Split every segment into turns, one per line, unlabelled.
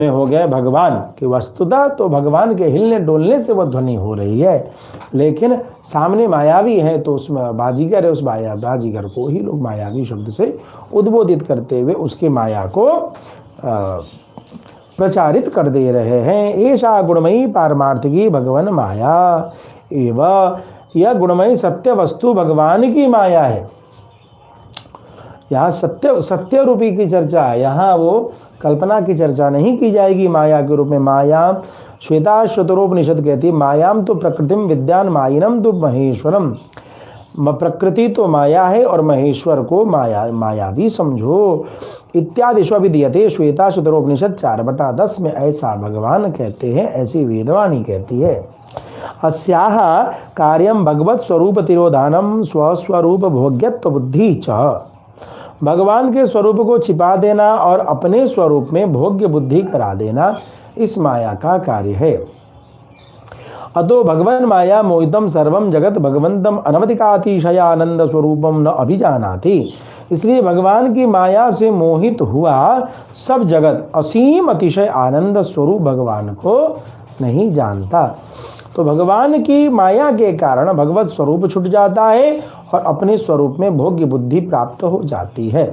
में हो गए भगवान कि वस्तुतः तो भगवान के हिलने डोलने से वह ध्वनि हो रही है, लेकिन सामने मायावी है तो उसमें बाजीगर है, उस बाजीगर को ही लोग मायावी शब्द से उद्बोधित करते हुए उसकी माया को प्रचारित कर दे रहे हैं। ऐसा गुणमयी पारमार्थिकी भगवान माया एवं, यह गुणमयी सत्य वस्तु भगवान की माया है। यहाँ सत्य रूपी की चर्चा है, यहाँ वो कल्पना की चर्चा नहीं की जाएगी माया के रूप में। माया श्वेता श्वेतरोपनिषद कहती है मायाम तो प्रकृतिम विद्यान मायिनम तो महेश्वरम, प्रकृति तो माया है और महेश्वर को मायावी समझो। इत्यादि विधीयते श्वेता श्वेतरोपनिषद 4/10 में ऐसा भगवान कहते हैं, ऐसी वेदवाणी कहती है। अस्याह कार्यम भगवत स्वरूप तिरोधानम स्वस्वरूप भोग्यत्व बुद्धि च, भगवान के स्वरूप को छिपा देना और अपने स्वरूप में भोग्य बुद्धि करा देना इस माया का कार्य है। अतो भगवान माया मोहितम सर्वम जगत भगवंतम अनवधिकातिशयानंद स्वरूपम न अभिजानाति, इसलिए भगवान की माया से मोहित हुआ सब जगत असीम अतिशय आनंद स्वरूप भगवान को नहीं जानता। तो भगवान की माया के कारण भगवत स्वरूप छूट जाता है और अपने स्वरूप में भोग्य बुद्धि प्राप्त हो जाती है।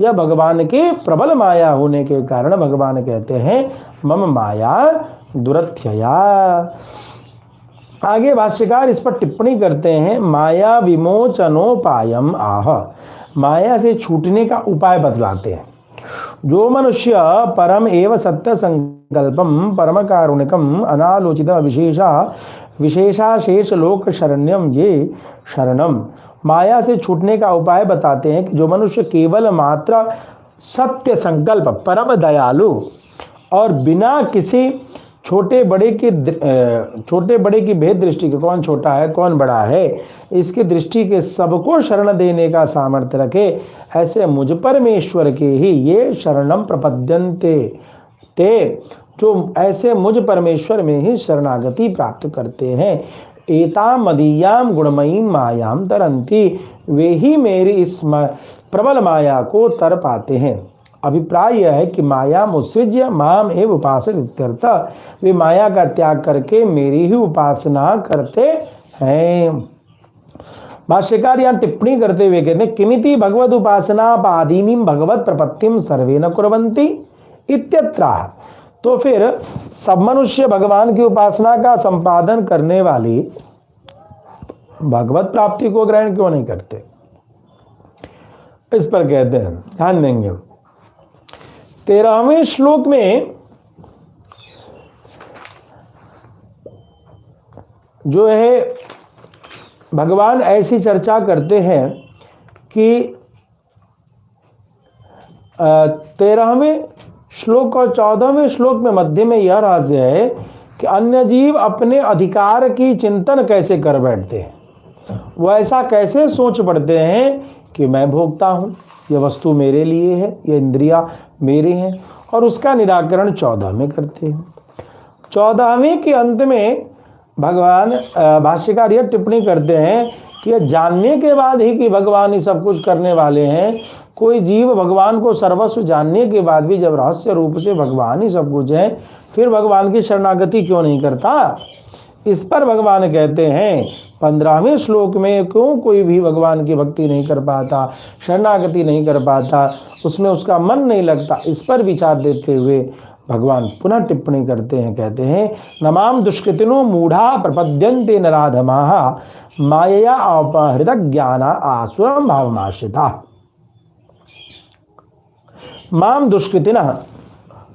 यह भगवान के प्रबल माया होने के कारण भगवान कहते हैं मम माया दुरत्यया। आगे भाष्यकार इस पर टिप्पणी करते हैं, माया विमोचनोपायम आह, माया से छूटने का उपाय बतलाते हैं। जो मनुष्य परम एव सत्य संकल्पम परम कारुणिकम अनालोचित विशेषाशेष लोक शरण्यम ये शरणम, माया से छूटने का उपाय बताते हैं कि जो मनुष्य केवल मात्र सत्य संकल्प परम दयालु और बिना किसी छोटे बड़े की भेद दृष्टि के, कौन छोटा है कौन बड़ा है इसकी दृष्टि के सबको शरण देने का सामर्थ्य रखे, ऐसे मुझ परमेश्वर के ही ये शरणम प्रपद्यन्ते ते, जो ऐसे मुझ परमेश्वर में ही शरणागति प्राप्त करते हैं। एताम मदीयाम गुणमयीम मायाम तरंती, वे ही मेरी इस प्रबल माया को तर पाते हैं। अभिप्राय यह है कि माया मुत्सृज्य माम एव उपासक इत्यर्थ, वे माया का त्याग करके मेरी ही उपासना करते हैं। भाष्यकार यहाँ टिप्पणी करते हुए कहते हैं किमिति भगवद उपासना पादीनीम भगवत प्रपत्तिम सर्वे न कुर्वन्ति इत्यत्र, तो फिर सब मनुष्य भगवान की उपासना का संपादन करने वाली भगवत प्राप्ति को ग्रहण क्यों नहीं करते, इस पर कहते हैं ध्यान देंगे। 13वें श्लोक में जो है भगवान ऐसी चर्चा करते हैं कि 13वें श्लोक और 14वें श्लोक में मध्य में यह रहस्य है कि अन्य जीव अपने अधिकार की चिंतन कैसे कर बैठते हैं, वो ऐसा कैसे सोच पड़ते हैं कि मैं भोगता हूँ, ये वस्तु मेरे लिए है, ये इंद्रियां मेरी हैं, और उसका निराकरण 14 में करते हैं। 14वें के अंत में भगवान भाष्यकार यह टिप्पणी करते हैं कि यह जानने के बाद ही कि भगवान ही सब कुछ करने वाले हैं, कोई जीव भगवान को सर्वस्व जानने के बाद भी जब रहस्य रूप से भगवान ही सब कुछ है, फिर भगवान की शरणागति क्यों नहीं करता। इस पर भगवान कहते हैं 15वें श्लोक में क्यों कोई भी भगवान की भक्ति नहीं कर पाता, शरणागति नहीं कर पाता, उसमें उसका मन नहीं लगता, इस पर विचार देते हुए भगवान पुनः टिप्पणी करते हैं, कहते हैं नमाम दुष्कृतिनो मूढ़ा प्रपद्यन्ते नराधमाः मायया अपहृत ज्ञाना आसुरम भावमाश्रिता। माम दुष्कृतिनः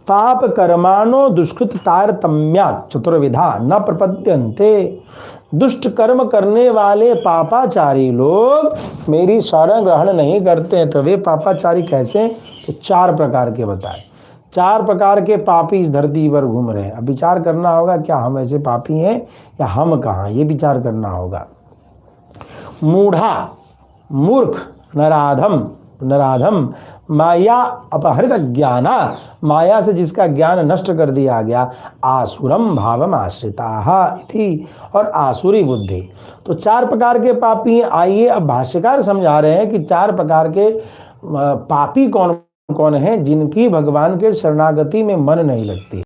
पाप कर्माणो दुष्कृत तारतम्यात् चतुर्विधा न प्रपद्यन्ते, दुष्ट कर्म करने वाले पापाचारी लोग मेरी शरण ग्रहण नहीं करते हैं। तो वे पापाचारी कैसे, तो 4 प्रकार के बताए। 4 प्रकार के पापी इस धरती पर घूम रहे हैं। अब विचार करना होगा क्या हम ऐसे पापी हैं या हम कहाँ, ये विचार करना होगा। मूढ़ा मूर्ख, नराधम माया अपहृत ज्ञाना, माया से जिसका ज्ञान नष्ट कर दिया गया, आसुरम भावम आश्रिता इति, और आसुरी बुद्धि। तो 4 प्रकार के पापी। आइए अब भाष्यकार समझा रहे हैं कि 4 प्रकार के पापी कौन कौन है? जिनकी भगवान के शरणागति में मन नहीं लगती।